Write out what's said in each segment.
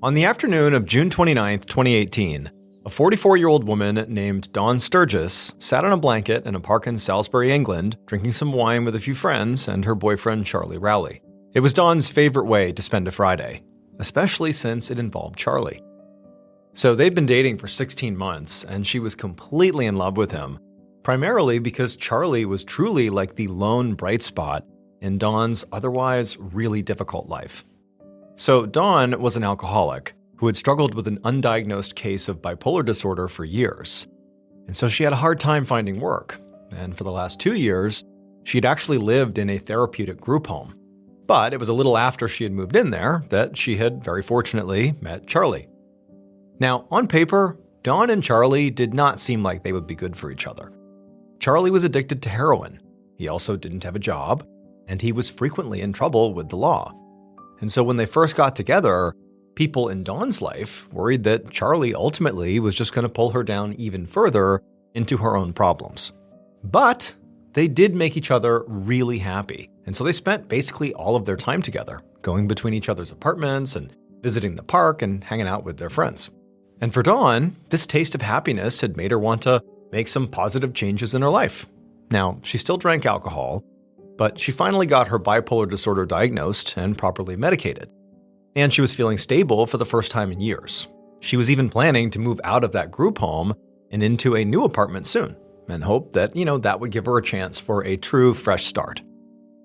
On the afternoon of June 29th, 2018, a 44-year-old woman named Dawn Sturgis sat on a blanket in a park in Salisbury, England, drinking some wine with a few friends and her boyfriend Charlie Rowley. It was Dawn's favorite way to spend a Friday, especially since it involved Charlie. So they'd been dating for 16 months, and she was completely in love with him, primarily because Charlie was truly like the lone bright spot in Dawn's otherwise really difficult life. So Dawn was an alcoholic who had struggled with an undiagnosed case of bipolar disorder for years. And so she had a hard time finding work. And for the last 2 years, she'd actually lived in a therapeutic group home. But it was a little after she had moved in there that she had very fortunately met Charlie. Now, on paper, Dawn and Charlie did not seem like they would be good for each other. Charlie was addicted to heroin. He also didn't have a job, and he was frequently in trouble with the law. And so when they first got together, people in Dawn's life worried that Charlie ultimately was just going to pull her down even further into her own problems. But they did make each other really happy. And so they spent basically all of their time together, going between each other's apartments and visiting the park and hanging out with their friends. And for Dawn, this taste of happiness had made her want to make some positive changes in her life. Now, she still drank alcohol, but she finally got her bipolar disorder diagnosed and properly medicated. And she was feeling stable for the first time in years. She was even planning to move out of that group home and into a new apartment soon, and hoped that, that would give her a chance for a true fresh start.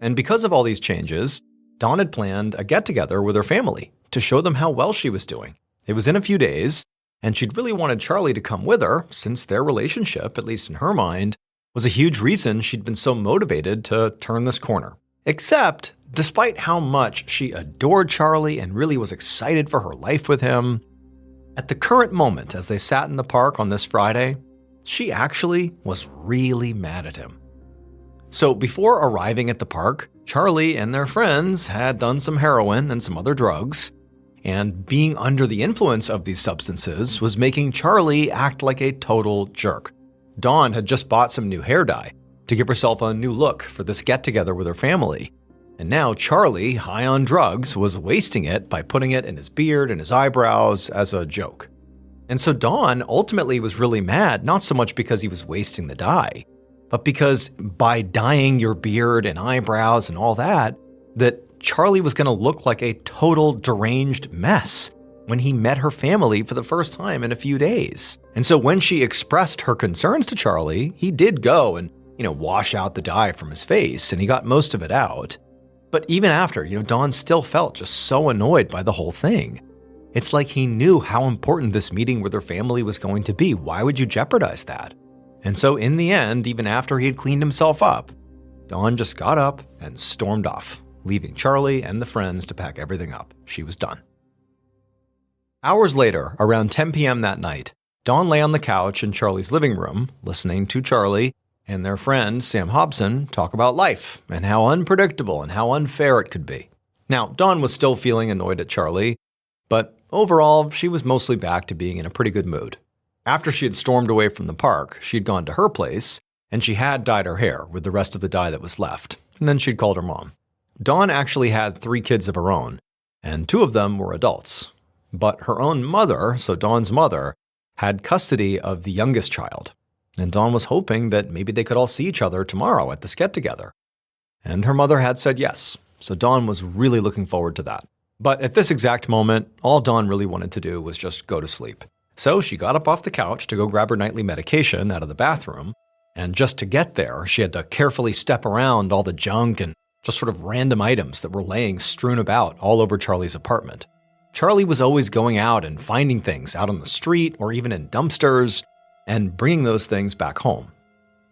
And because of all these changes, Dawn had planned a get-together with her family to show them how well she was doing. It was in a few days, and she'd really wanted Charlie to come with her, since their relationship, at least in her mind, was a huge reason she'd been so motivated to turn this corner. Except, despite how much she adored Charlie and really was excited for her life with him, at the current moment as they sat in the park on this Friday, she actually was really mad at him. So before arriving at the park, Charlie and their friends had done some heroin and some other drugs, and being under the influence of these substances was making Charlie act like a total jerk. Dawn had just bought some new hair dye to give herself a new look for this get-together with her family. And now Charlie, high on drugs, was wasting it by putting it in his beard and his eyebrows as a joke. And so Dawn ultimately was really mad, not so much because he was wasting the dye, but because by dyeing your beard and eyebrows and all that Charlie was going to look like a total deranged mess when he met her family for the first time in a few days. And so when she expressed her concerns to Charlie, he did go and, wash out the dye from his face, and he got most of it out. But even after, Dawn still felt just so annoyed by the whole thing. It's like he knew how important this meeting with her family was going to be. Why would you jeopardize that? And so in the end, even after he had cleaned himself up, Dawn just got up and stormed off, leaving Charlie and the friends to pack everything up. She was done. Hours later, around 10 p.m. that night, Dawn lay on the couch in Charlie's living room, listening to Charlie and their friend Sam Hobson talk about life and how unpredictable and how unfair it could be. Now, Dawn was still feeling annoyed at Charlie, but overall, she was mostly back to being in a pretty good mood. After she had stormed away from the park, she'd gone to her place, and she had dyed her hair with the rest of the dye that was left, and then she'd called her mom. Dawn actually had 3 kids of her own, and 2 of them were adults. But her own mother, so Dawn's mother, had custody of the youngest child, and Dawn was hoping that maybe they could all see each other tomorrow at this get-together. And her mother had said yes, so Dawn was really looking forward to that. But at this exact moment, all Dawn really wanted to do was just go to sleep. So she got up off the couch to go grab her nightly medication out of the bathroom, and just to get there, she had to carefully step around all the junk and just sort of random items that were laying strewn about all over Charlie's apartment. Charlie was always going out and finding things out on the street or even in dumpsters and bringing those things back home.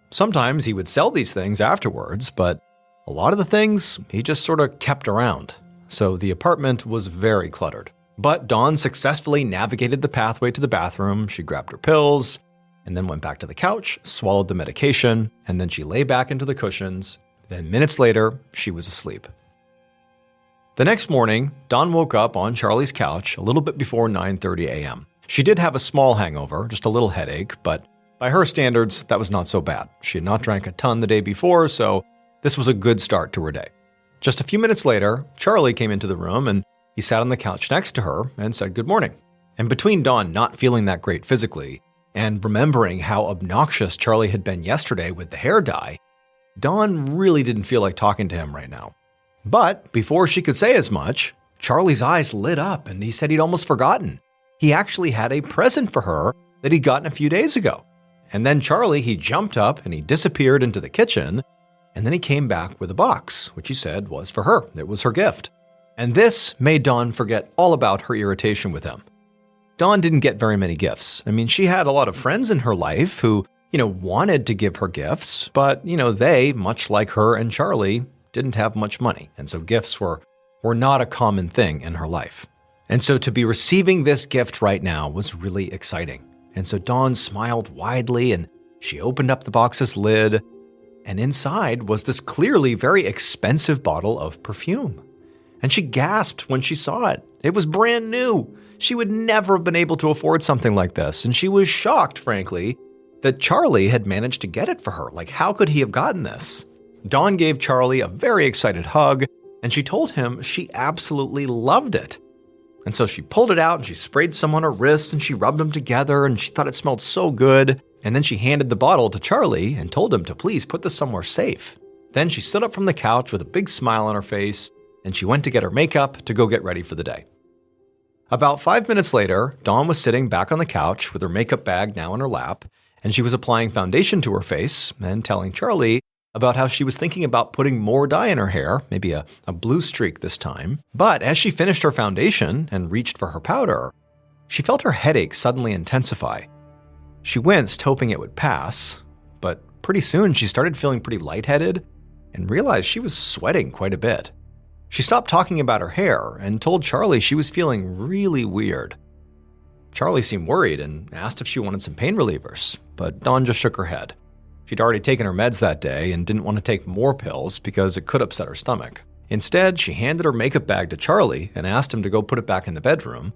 Sometimes he would sell these things afterwards, but a lot of the things he just sort of kept around. So the apartment was very cluttered. But Dawn successfully navigated the pathway to the bathroom. She grabbed her pills and then went back to the couch, swallowed the medication, and then she lay back into the cushions. Then minutes later, she was asleep. The next morning, Dawn woke up on Charlie's couch a little bit before 9:30 a.m. She did have a small hangover, just a little headache, but by her standards, that was not so bad. She had not drank a ton the day before, so this was a good start to her day. Just a few minutes later, Charlie came into the room and He sat on the couch next to her and said good morning. And between Dawn not feeling that great physically and remembering how obnoxious Charlie had been yesterday with the hair dye, Dawn really didn't feel like talking to him right now. But before she could say as much, Charlie's eyes lit up and he said he'd almost forgotten. He actually had a present for her that he'd gotten a few days ago. And then Charlie, he jumped up and he disappeared into the kitchen, and then he came back with a box, which he said was for her. It was her gift. And this made Dawn forget all about her irritation with him. Dawn didn't get very many gifts. I mean, she had a lot of friends in her life who, wanted to give her gifts, but, they, much like her and Charlie, didn't have much money. And so gifts were not a common thing in her life. And so to be receiving this gift right now was really exciting. And so Dawn smiled widely and she opened up the box's lid, and inside was this clearly very expensive bottle of perfume. And she gasped when she saw it. It was brand new. She would never have been able to afford something like this, and she was shocked, frankly, that Charlie had managed to get it for her. Like, how could he have gotten this? Dawn gave Charlie a very excited hug, and she told him she absolutely loved it. And so she pulled it out and she sprayed some on her wrists and she rubbed them together and she thought it smelled so good. And then she handed the bottle to Charlie and told him to please put this somewhere safe. Then she stood up from the couch with a big smile on her face and she went to get her makeup to go get ready for the day. About 5 minutes later, Dawn was sitting back on the couch with her makeup bag now in her lap, and she was applying foundation to her face and telling Charlie about how she was thinking about putting more dye in her hair, maybe a blue streak this time. But as she finished her foundation and reached for her powder, she felt her headache suddenly intensify. She winced, hoping it would pass, but pretty soon she started feeling pretty lightheaded and realized she was sweating quite a bit. She stopped talking about her hair and told Charlie she was feeling really weird. Charlie seemed worried and asked if she wanted some pain relievers, but Dawn just shook her head. She'd already taken her meds that day and didn't want to take more pills because it could upset her stomach. Instead, she handed her makeup bag to Charlie and asked him to go put it back in the bedroom,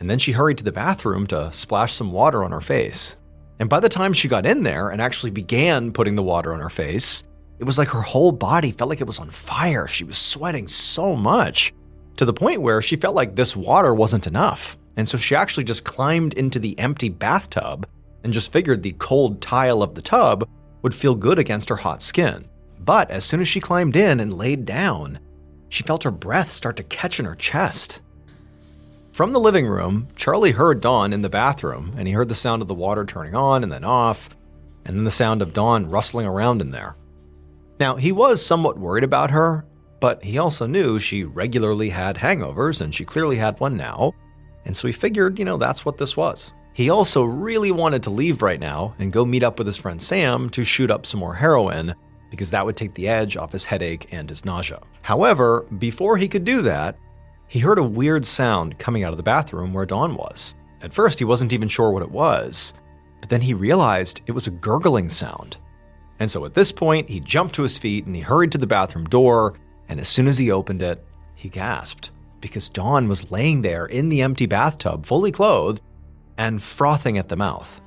and then she hurried to the bathroom to splash some water on her face. And by the time she got in there and actually began putting the water on her face, it was like her whole body felt like it was on fire. She was sweating so much, to the point where she felt like this water wasn't enough. And so she actually just climbed into the empty bathtub and just figured the cold tile of the tub would feel good against her hot skin. But as soon as she climbed in and laid down, she felt her breath start to catch in her chest. From the living room, Charlie heard Dawn in the bathroom, and he heard the sound of the water turning on and then off, and then the sound of Dawn rustling around in there. Now, he was somewhat worried about her, but he also knew she regularly had hangovers, and she clearly had one now, and so he figured, that's what this was. He also really wanted to leave right now and go meet up with his friend Sam to shoot up some more heroin, because that would take the edge off his headache and his nausea. However, before he could do that, he heard a weird sound coming out of the bathroom where Dawn was. At first, he wasn't even sure what it was, but then he realized it was a gurgling sound. And so at this point, he jumped to his feet and he hurried to the bathroom door, and as soon as he opened it, he gasped, because Dawn was laying there in the empty bathtub, fully clothed, and frothing at the mouth.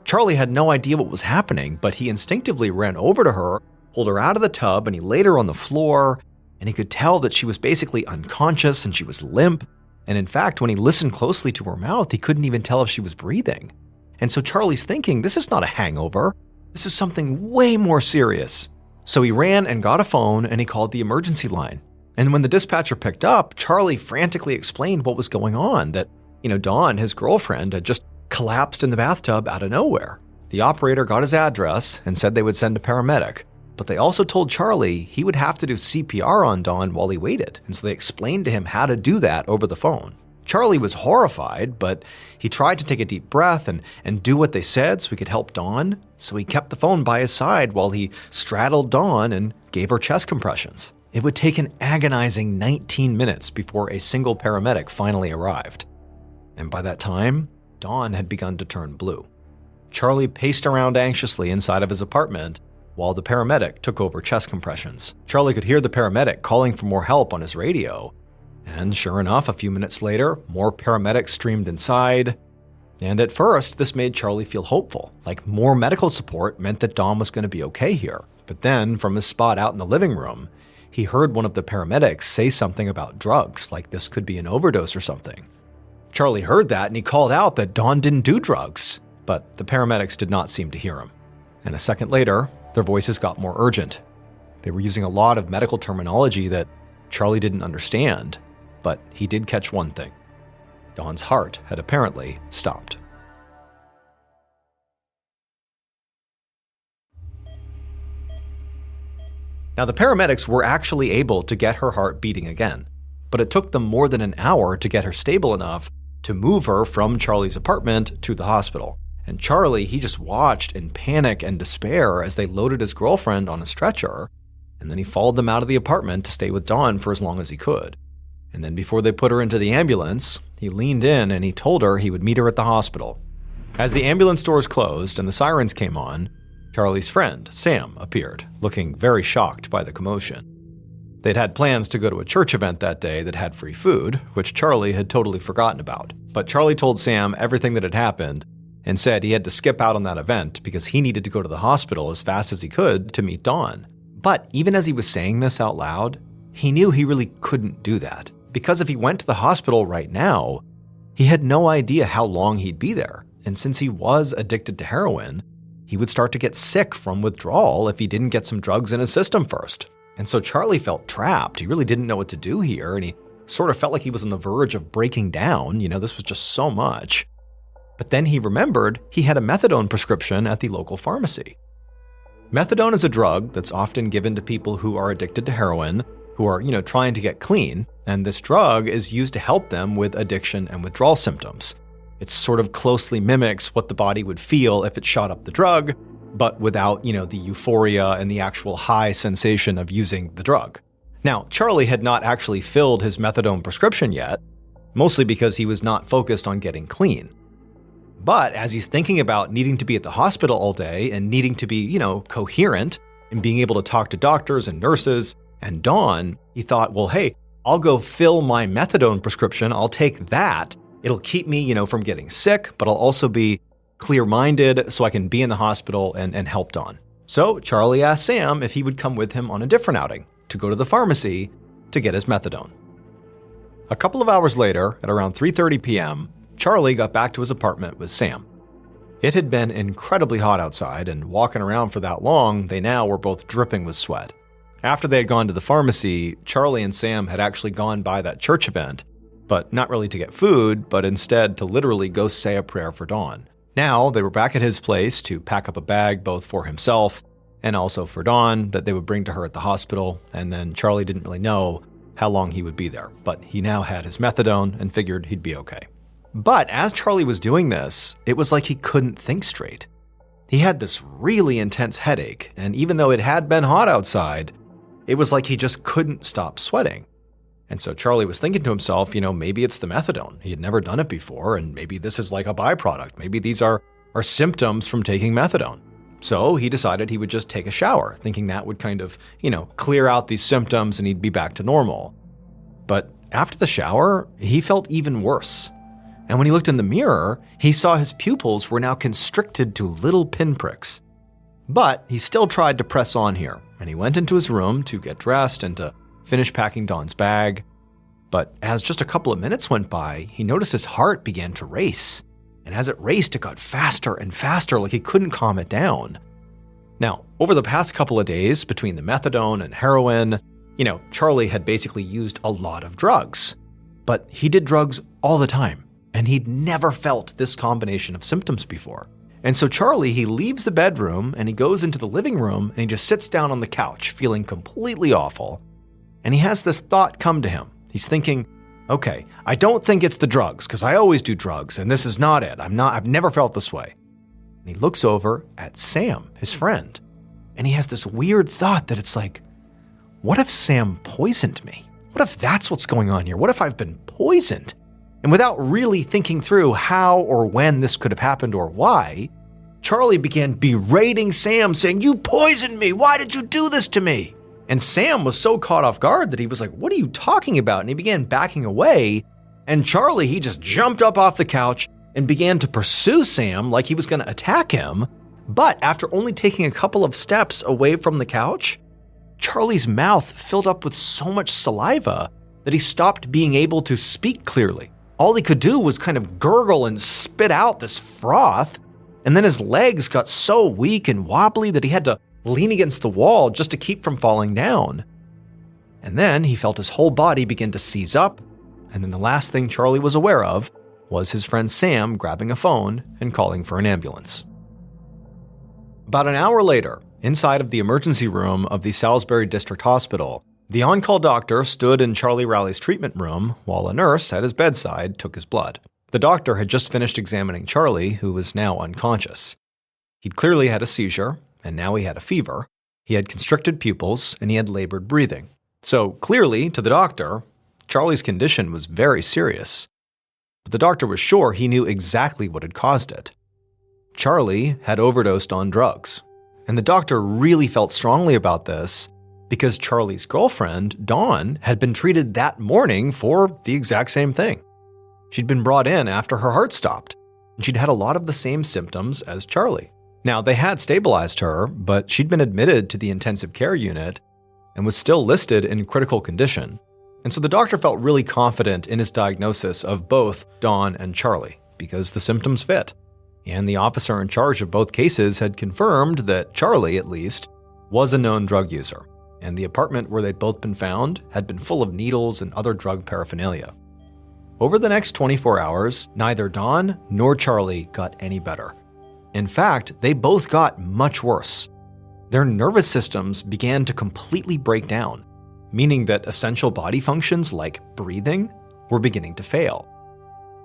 Charlie had no idea what was happening, but he instinctively ran over to her, pulled her out of the tub, and he laid her on the floor, and he could tell that she was basically unconscious and she was limp. And in fact, when he listened closely to her mouth, he couldn't even tell if she was breathing. And so Charlie's thinking, this is not a hangover. This is something way more serious. So he ran and got a phone and he called the emergency line. And when the dispatcher picked up, Charlie frantically explained what was going on, that Dawn, his girlfriend, had just collapsed in the bathtub out of nowhere. The operator got his address and said they would send a paramedic, but they also told Charlie he would have to do CPR on Dawn while he waited, and so they explained to him how to do that over the phone. Charlie was horrified, but he tried to take a deep breath and do what they said so he could help Dawn, so he kept the phone by his side while he straddled Dawn and gave her chest compressions. It would take an agonizing 19 minutes before a single paramedic finally arrived. And by that time, Dawn had begun to turn blue. Charlie paced around anxiously inside of his apartment while the paramedic took over chest compressions. Charlie could hear the paramedic calling for more help on his radio. And sure enough, a few minutes later, more paramedics streamed inside. And at first, this made Charlie feel hopeful, like more medical support meant that Dawn was going to be okay here. But then, from his spot out in the living room, he heard one of the paramedics say something about drugs, like this could be an overdose or something. Charlie heard that and he called out that Dawn didn't do drugs, but the paramedics did not seem to hear him. And a second later, their voices got more urgent. They were using a lot of medical terminology that Charlie didn't understand, but he did catch one thing. Dawn's heart had apparently stopped. Now, the paramedics were actually able to get her heart beating again, but it took them more than an hour to get her stable enough to move her from Charlie's apartment to the hospital. And Charlie, he just watched in panic and despair as they loaded his girlfriend on a stretcher, and then he followed them out of the apartment to stay with Dawn for as long as he could. And then before they put her into the ambulance, he leaned in and he told her he would meet her at the hospital. As the ambulance doors closed and the sirens came on, Charlie's friend, Sam, appeared, looking very shocked by the commotion. They'd had plans to go to a church event that day that had free food, which Charlie had totally forgotten about. But Charlie told Sam everything that had happened and said he had to skip out on that event because he needed to go to the hospital as fast as he could to meet Dawn. But even as he was saying this out loud, he knew he really couldn't do that, because if he went to the hospital right now, he had no idea how long he'd be there. And since he was addicted to heroin, he would start to get sick from withdrawal if he didn't get some drugs in his system first. And so Charlie felt trapped. He really didn't know what to do here, and he sort of felt like he was on the verge of breaking down. This was just so much. But then he remembered he had a methadone prescription at the local pharmacy. Methadone is a drug that's often given to people who are addicted to heroin, who are, trying to get clean, and this drug is used to help them with addiction and withdrawal symptoms. It sort of closely mimics what the body would feel if it shot up the drug, but without, the euphoria and the actual high sensation of using the drug. Now, Charlie had not actually filled his methadone prescription yet, mostly because he was not focused on getting clean. But as he's thinking about needing to be at the hospital all day and needing to be, coherent and being able to talk to doctors and nurses and Dawn, he thought, well, hey, I'll go fill my methadone prescription. I'll take that. It'll keep me, from getting sick, but I'll also be clear-minded so I can be in the hospital and help Dawn. So Charlie asked Sam if he would come with him on a different outing to go to the pharmacy to get his methadone. A couple of hours later, at around 3:30 p.m., Charlie got back to his apartment with Sam. It had been incredibly hot outside, and walking around for that long, they now were both dripping with sweat. After they had gone to the pharmacy, Charlie and Sam had actually gone by that church event, but not really to get food, but instead to literally go say a prayer for Dawn. Now, they were back at his place to pack up a bag both for himself and also for Dawn that they would bring to her at the hospital, and then Charlie didn't really know how long he would be there, but he now had his methadone and figured he'd be okay. But as Charlie was doing this, it was like he couldn't think straight. He had this really intense headache, and even though it had been hot outside, it was like he just couldn't stop sweating. And so Charlie was thinking to himself, maybe it's the methadone. He had never done it before, and maybe this is like a byproduct. Maybe these are symptoms from taking methadone. So he decided he would just take a shower, thinking that would kind of, clear out these symptoms and he'd be back to normal. But after the shower, he felt even worse. And when he looked in the mirror, he saw his pupils were now constricted to little pinpricks. But he still tried to press on here, and he went into his room to get dressed and to finish packing Dawn's bag. But as just a couple of minutes went by, he noticed his heart began to race. And as it raced, it got faster and faster, like he couldn't calm it down. Now, over the past couple of days, between the methadone and heroin, Charlie had basically used a lot of drugs. But he did drugs all the time, and he'd never felt this combination of symptoms before. And so Charlie, he leaves the bedroom and he goes into the living room and he just sits down on the couch feeling completely awful. And he has this thought come to him. He's thinking, okay, I don't think it's the drugs because I always do drugs and this is not it. I've never felt this way. And he looks over at Sam, his friend, and he has this weird thought that it's like, what if Sam poisoned me? What if that's what's going on here? What if I've been poisoned? And without really thinking through how or when this could have happened or why, Charlie began berating Sam, saying, "You poisoned me! Why did you do this to me?" And Sam was so caught off guard that he was like, "What are you talking about?" And he began backing away. And Charlie, he just jumped up off the couch and began to pursue Sam like he was going to attack him. But after only taking a couple of steps away from the couch, Charlie's mouth filled up with so much saliva that he stopped being able to speak clearly. All he could do was kind of gurgle and spit out this froth, and then his legs got so weak and wobbly that he had to lean against the wall just to keep from falling down. And then he felt his whole body begin to seize up, and then the last thing Charlie was aware of was his friend Sam grabbing a phone and calling for an ambulance. About an hour later, inside of the emergency room of the Salisbury District Hospital, the on-call doctor stood in Charlie Rowley's treatment room while a nurse at his bedside took his blood. The doctor had just finished examining Charlie, who was now unconscious. He'd clearly had a seizure, and now he had a fever. He had constricted pupils, and he had labored breathing. So clearly, to the doctor, Charlie's condition was very serious. But the doctor was sure he knew exactly what had caused it. Charlie had overdosed on drugs. And the doctor really felt strongly about this because Charlie's girlfriend, Dawn, had been treated that morning for the exact same thing. She'd been brought in after her heart stopped, and she'd had a lot of the same symptoms as Charlie. Now, they had stabilized her, but she'd been admitted to the intensive care unit and was still listed in critical condition. And so the doctor felt really confident in his diagnosis of both Dawn and Charlie because the symptoms fit. And the officer in charge of both cases had confirmed that Charlie, at least, was a known drug user, and the apartment where they'd both been found had been full of needles and other drug paraphernalia. Over the next 24 hours, neither Dawn nor Charlie got any better. In fact, they both got much worse. Their nervous systems began to completely break down, meaning that essential body functions like breathing were beginning to fail.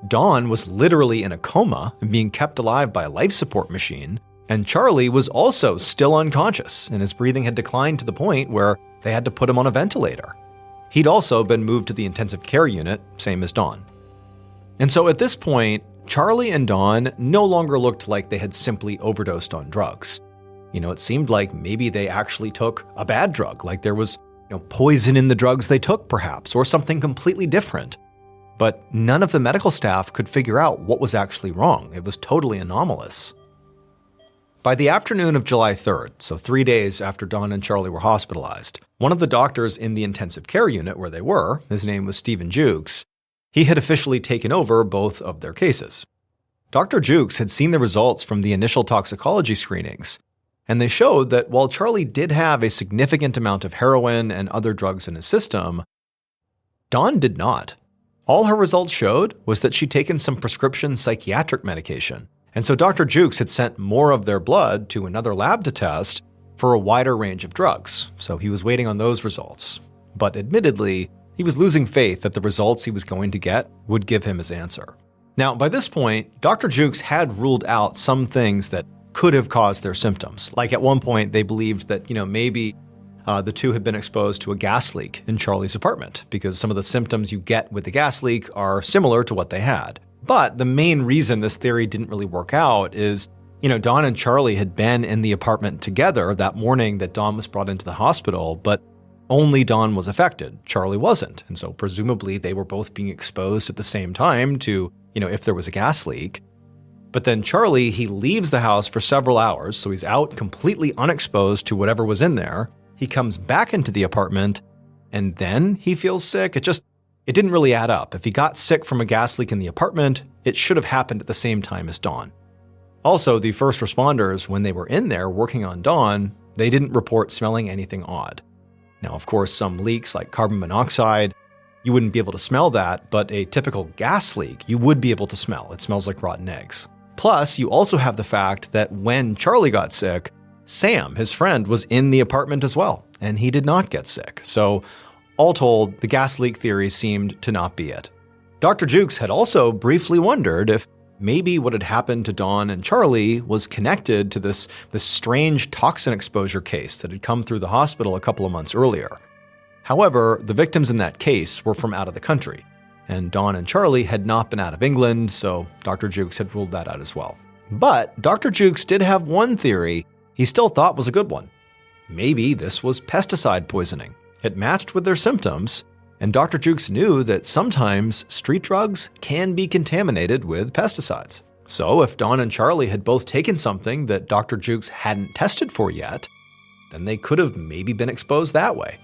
Dawn was literally in a coma and being kept alive by a life support machine, and Charlie was also still unconscious, and his breathing had declined to the point where they had to put him on a ventilator. He'd also been moved to the intensive care unit, same as Dawn. And so at this point, Charlie and Dawn no longer looked like they had simply overdosed on drugs. It seemed like maybe they actually took a bad drug, like there was poison in the drugs they took perhaps, or something completely different. But none of the medical staff could figure out what was actually wrong. It was totally anomalous. By the afternoon of July 3rd, so 3 days after Dawn and Charlie were hospitalized, one of the doctors in the intensive care unit where they were, his name was Stephen Jukes, he had officially taken over both of their cases. Dr. Jukes had seen the results from the initial toxicology screenings, and they showed that while Charlie did have a significant amount of heroin and other drugs in his system, Dawn did not. All her results showed was that she'd taken some prescription psychiatric medication, and so Dr. Jukes had sent more of their blood to another lab to test for a wider range of drugs, so he was waiting on those results. But admittedly, he was losing faith that the results he was going to get would give him his answer. Now, by this point, Dr. Jukes had ruled out some things that could have caused their symptoms. Like at one point, they believed that, maybe the two had been exposed to a gas leak in Charlie's apartment because some of the symptoms you get with the gas leak are similar to what they had. But the main reason this theory didn't really work out is, Dawn and Charlie had been in the apartment together that morning that Dawn was brought into the hospital, but only Dawn was affected. Charlie wasn't. And so presumably they were both being exposed at the same time to, if there was a gas leak. But then Charlie, he leaves the house for several hours, so he's out completely unexposed to whatever was in there. He comes back into the apartment, and then he feels sick. It didn't really add up. If he got sick from a gas leak in the apartment, it should have happened at the same time as Dawn. Also, the first responders, when they were in there working on Dawn, they didn't report smelling anything odd. Now, of course, some leaks like carbon monoxide, you wouldn't be able to smell that, but a typical gas leak, you would be able to smell. It smells like rotten eggs. Plus, you also have the fact that when Charlie got sick, Sam, his friend, was in the apartment as well, and he did not get sick. So, all told, the gas leak theory seemed to not be it. Dr. Jukes had also briefly wondered if maybe what had happened to Dawn and Charlie was connected to this strange toxin exposure case that had come through the hospital a couple of months earlier. However, the victims in that case were from out of the country, and Dawn and Charlie had not been out of England, so Dr. Jukes had ruled that out as well. But Dr. Jukes did have one theory he still thought was a good one. Maybe this was pesticide poisoning. It matched with their symptoms, and Dr. Jukes knew that sometimes street drugs can be contaminated with pesticides. So if Dawn and Charlie had both taken something that Dr. Jukes hadn't tested for yet, then they could have maybe been exposed that way.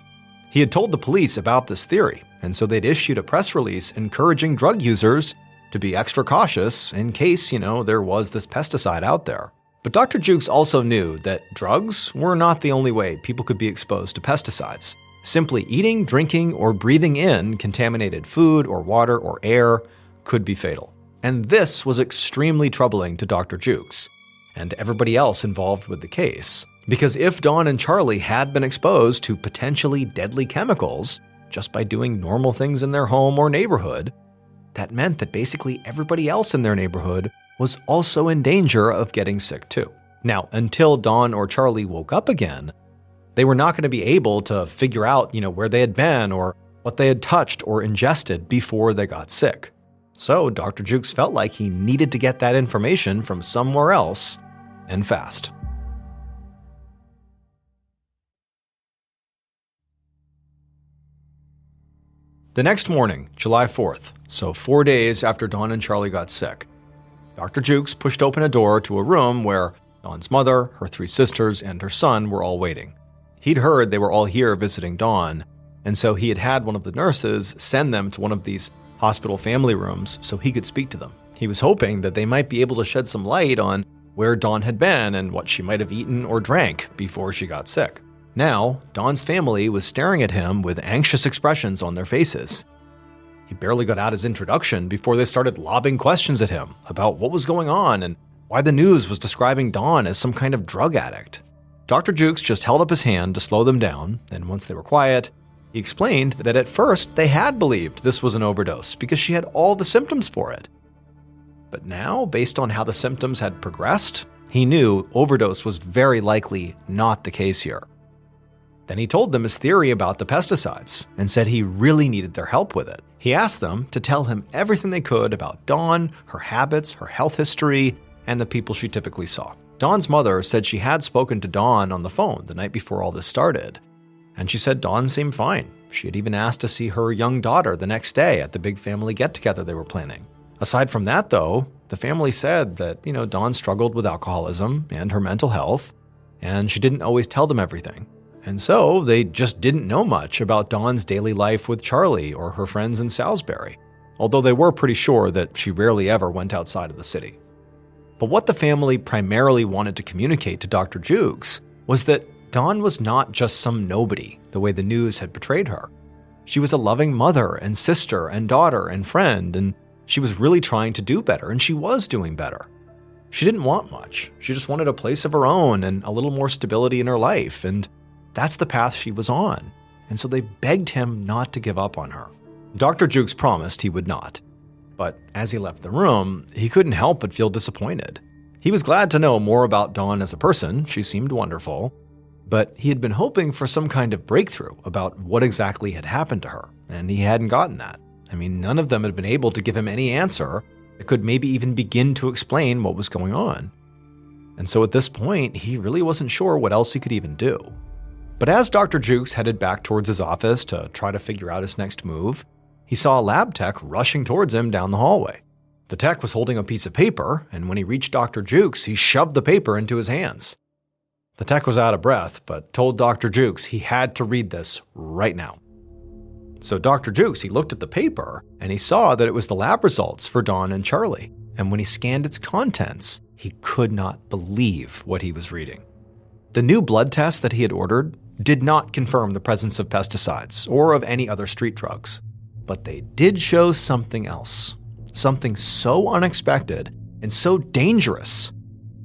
He had told the police about this theory, and so they'd issued a press release encouraging drug users to be extra cautious in case, there was this pesticide out there. But Dr. Jukes also knew that drugs were not the only way people could be exposed to pesticides. Simply eating, drinking, or breathing in contaminated food or water or air could be fatal. And this was extremely troubling to Dr. Jukes and everybody else involved with the case. Because if Dawn and Charlie had been exposed to potentially deadly chemicals just by doing normal things in their home or neighborhood, that meant that basically everybody else in their neighborhood was also in danger of getting sick too. Now, until Dawn or Charlie woke up again, they were not going to be able to figure out, where they had been or what they had touched or ingested before they got sick. So Dr. Jukes felt like he needed to get that information from somewhere else, and fast. The next morning, July 4th, so 4 days after Dawn and Charlie got sick, Dr. Jukes pushed open a door to a room where Dawn's mother, her 3 sisters, and her son were all waiting. He'd heard they were all here visiting Dawn, and so he had had one of the nurses send them to one of these hospital family rooms so he could speak to them. He was hoping that they might be able to shed some light on where Dawn had been and what she might have eaten or drank before she got sick. Now, Dawn's family was staring at him with anxious expressions on their faces. He barely got out his introduction before they started lobbing questions at him about what was going on and why the news was describing Dawn as some kind of drug addict. Dr. Jukes just held up his hand to slow them down, and once they were quiet, he explained that at first they had believed this was an overdose because she had all the symptoms for it. But now, based on how the symptoms had progressed, he knew overdose was very likely not the case here. Then he told them his theory about the pesticides and said he really needed their help with it. He asked them to tell him everything they could about Dawn, her habits, her health history, and the people she typically saw. Dawn's mother said she had spoken to Dawn on the phone the night before all this started, and she said Dawn seemed fine. She had even asked to see her young daughter the next day at the big family get-together they were planning. Aside from that, though, the family said that, Dawn struggled with alcoholism and her mental health, and she didn't always tell them everything. And so they just didn't know much about Dawn's daily life with Charlie or her friends in Salisbury, although they were pretty sure that she rarely ever went outside of the city. But what the family primarily wanted to communicate to Dr. Jukes was that Dawn was not just some nobody the way the news had portrayed her. She was a loving mother and sister and daughter and friend, and she was really trying to do better, and she was doing better. She didn't want much. She just wanted a place of her own and a little more stability in her life, and that's the path she was on, and so they begged him not to give up on her. Dr. Jukes promised he would not, but as he left the room, he couldn't help but feel disappointed. He was glad to know more about Dawn as a person. She seemed wonderful, but he had been hoping for some kind of breakthrough about what exactly had happened to her, and he hadn't gotten that. None of them had been able to give him any answer that could maybe even begin to explain what was going on. And so at this point, he really wasn't sure what else he could even do. But as Dr. Jukes headed back towards his office to try to figure out his next move, he saw a lab tech rushing towards him down the hallway. The tech was holding a piece of paper, and when he reached Dr. Jukes, he shoved the paper into his hands. The tech was out of breath, but told Dr. Jukes he had to read this right now. So Dr. Jukes, he looked at the paper, and he saw that it was the lab results for Dawn and Charlie. And when he scanned its contents, he could not believe what he was reading. The new blood test that he had ordered did not confirm the presence of pesticides or of any other street drugs. But they did show something else, something so unexpected and so dangerous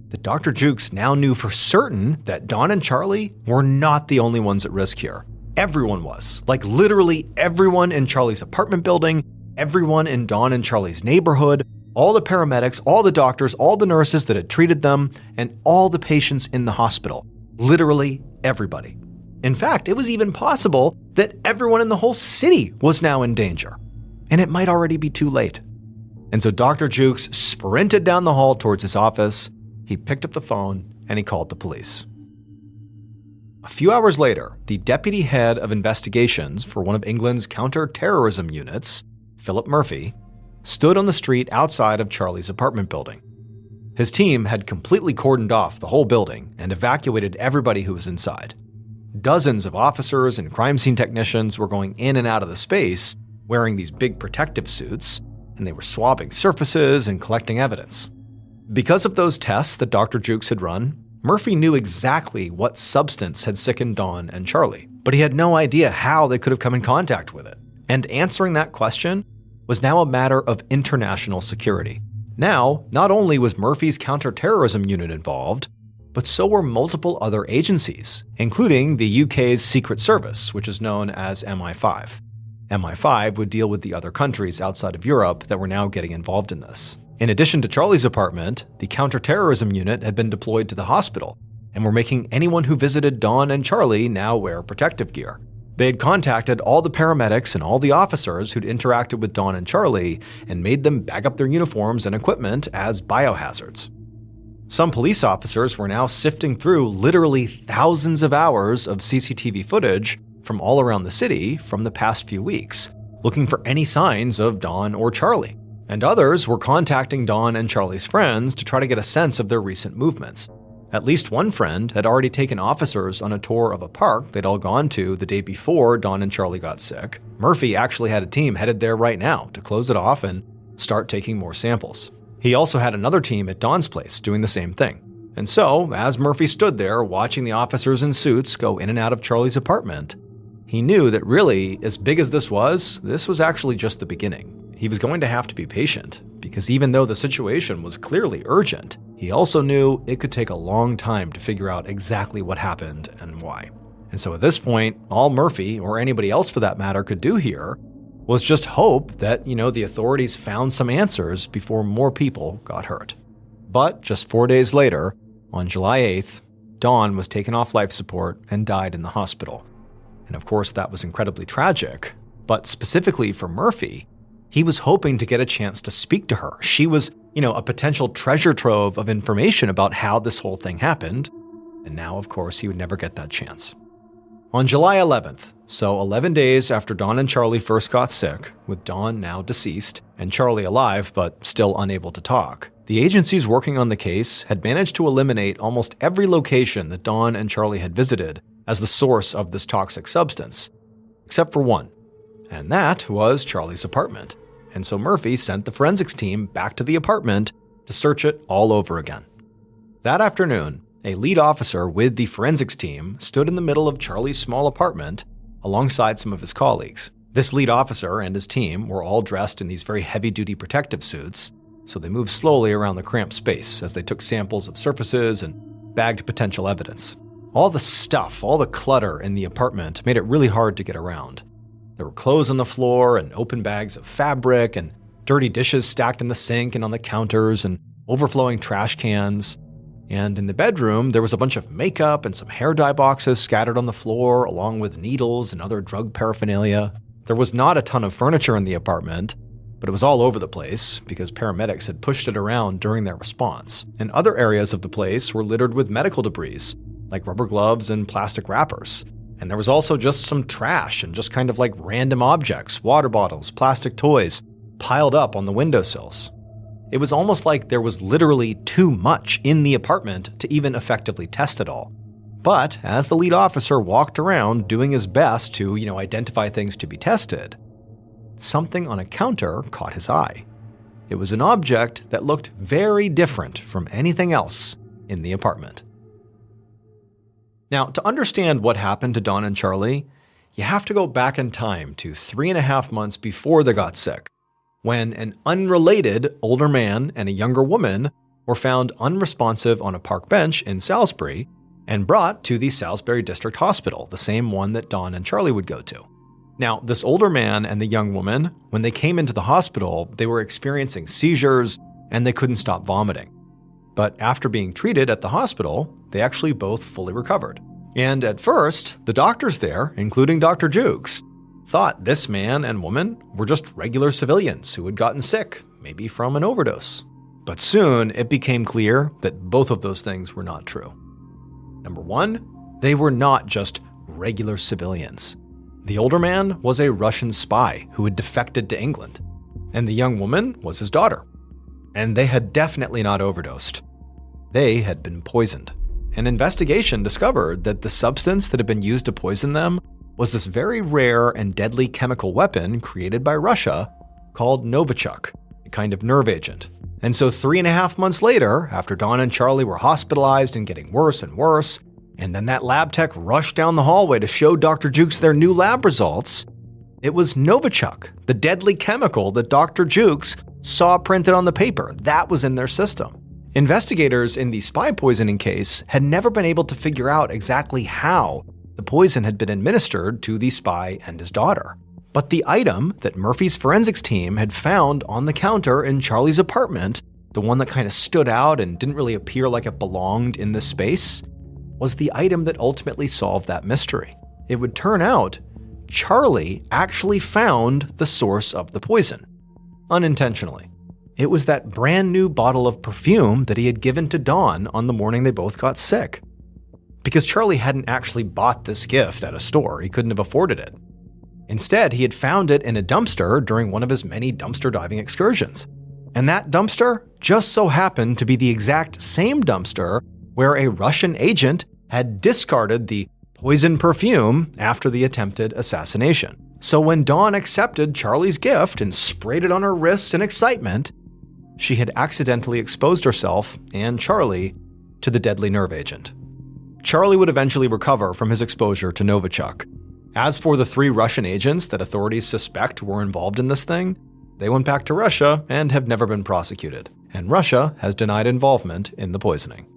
that Dr. Jukes now knew for certain that Dawn and Charlie were not the only ones at risk here. Everyone was, like literally everyone in Charlie's apartment building, everyone in Dawn and Charlie's neighborhood, all the paramedics, all the doctors, all the nurses that had treated them, and all the patients in the hospital. Literally everybody. In fact, it was even possible that everyone in the whole city was now in danger, and it might already be too late. And so Dr. Jukes sprinted down the hall towards his office, he picked up the phone, and he called the police. A few hours later, the deputy head of investigations for one of England's counter-terrorism units, Philip Murphy, stood on the street outside of Charlie's apartment building. His team had completely cordoned off the whole building and evacuated everybody who was inside. Dozens of officers and crime scene technicians were going in and out of the space wearing these big protective suits, and they were swabbing surfaces and collecting evidence. Because of those tests that Dr. Jukes had run, Murphy knew exactly what substance had sickened Dawn and Charlie, but he had no idea how they could have come in contact with it. And answering that question was now a matter of international security. Now, not only was Murphy's counterterrorism unit involved, but so were multiple other agencies, including the UK's Secret Service, which is known as MI5. MI5 would deal with the other countries outside of Europe that were now getting involved in this. In addition to Charlie's apartment, the counterterrorism unit had been deployed to the hospital and were making anyone who visited Dawn and Charlie now wear protective gear. They had contacted all the paramedics and all the officers who'd interacted with Dawn and Charlie and made them bag up their uniforms and equipment as biohazards. Some police officers were now sifting through literally thousands of hours of CCTV footage from all around the city from the past few weeks, looking for any signs of Dawn or Charlie. And others were contacting Dawn and Charlie's friends to try to get a sense of their recent movements. At least one friend had already taken officers on a tour of a park they'd all gone to the day before Dawn and Charlie got sick. Murphy actually had a team headed there right now to close it off and start taking more samples. He also had another team at Dawn's place doing the same thing. And so, as Murphy stood there watching the officers in suits go in and out of Charlie's apartment, he knew that really, as big as this was actually just the beginning. He was going to have to be patient, because even though the situation was clearly urgent, he also knew it could take a long time to figure out exactly what happened and why. And so at this point, all Murphy, or anybody else for that matter, could do here was just hope that, the authorities found some answers before more people got hurt. But just 4 days later, on July 8th, Dawn was taken off life support and died in the hospital. And of course, that was incredibly tragic, but specifically for Murphy, he was hoping to get a chance to speak to her. She was, a potential treasure trove of information about how this whole thing happened. And now, of course, he would never get that chance. On July 11th, so 11 days after Dawn and Charlie first got sick, with Dawn now deceased and Charlie alive but still unable to talk, the agencies working on the case had managed to eliminate almost every location that Dawn and Charlie had visited as the source of this toxic substance, except for one, and that was Charlie's apartment. And so Murphy sent the forensics team back to the apartment to search it all over again. That afternoon, a lead officer with the forensics team stood in the middle of Charlie's small apartment alongside some of his colleagues. This lead officer and his team were all dressed in these very heavy-duty protective suits, so they moved slowly around the cramped space as they took samples of surfaces and bagged potential evidence. All the stuff, all the clutter in the apartment made it really hard to get around. There were clothes on the floor and open bags of fabric and dirty dishes stacked in the sink and on the counters and overflowing trash cans. And in the bedroom, there was a bunch of makeup and some hair dye boxes scattered on the floor, along with needles and other drug paraphernalia. There was not a ton of furniture in the apartment, but it was all over the place because paramedics had pushed it around during their response. And other areas of the place were littered with medical debris, like rubber gloves and plastic wrappers. And there was also just some trash and just kind of like random objects, water bottles, plastic toys, piled up on the windowsills. It was almost like there was literally too much in the apartment to even effectively test it all. But as the lead officer walked around doing his best to, identify things to be tested, something on a counter caught his eye. It was an object that looked very different from anything else in the apartment. Now, to understand what happened to Dawn and Charlie, you have to go back in time to 3.5 months before they got sick, when an unrelated older man and a younger woman were found unresponsive on a park bench in Salisbury and brought to the Salisbury District Hospital, the same one that Dawn and Charlie would go to. Now, this older man and the young woman, when they came into the hospital, they were experiencing seizures and they couldn't stop vomiting. But after being treated at the hospital, they actually both fully recovered. And at first, the doctors there, including Dr. Jukes, thought this man and woman were just regular civilians who had gotten sick, maybe from an overdose. But soon, it became clear that both of those things were not true. Number one, they were not just regular civilians. The older man was a Russian spy who had defected to England, and the young woman was his daughter. And they had definitely not overdosed. They had been poisoned. an investigation discovered that the substance that had been used to poison them was this very rare and deadly chemical weapon created by Russia called Novichok, a kind of nerve agent. And so 3.5 months later, after Dawn and Charlie were hospitalized and getting worse and worse, and then that lab tech rushed down the hallway to show Dr. Jukes their new lab results, it was Novichok, the deadly chemical that Dr. Jukes saw printed on the paper. That was in their system. Investigators in the spy poisoning case had never been able to figure out exactly how the poison had been administered to the spy and his daughter. But the item that Murphy's forensics team had found on the counter in Charlie's apartment, the one that kind of stood out and didn't really appear like it belonged in this space, was the item that ultimately solved that mystery. It would turn out Charlie actually found the source of the poison, unintentionally. It was that brand new bottle of perfume that he had given to Dawn on the morning they both got sick. Because Charlie hadn't actually bought this gift at a store, he couldn't have afforded it. Instead, he had found it in a dumpster during one of his many dumpster diving excursions. And that dumpster just so happened to be the exact same dumpster where a Russian agent had discarded the poison perfume after the attempted assassination. So when Dawn accepted Charlie's gift and sprayed it on her wrists in excitement, she had accidentally exposed herself and Charlie to the deadly nerve agent. Charlie would eventually recover from his exposure to Novichok. As for the 3 Russian agents that authorities suspect were involved in this thing, they went back to Russia and have never been prosecuted, and Russia has denied involvement in the poisoning.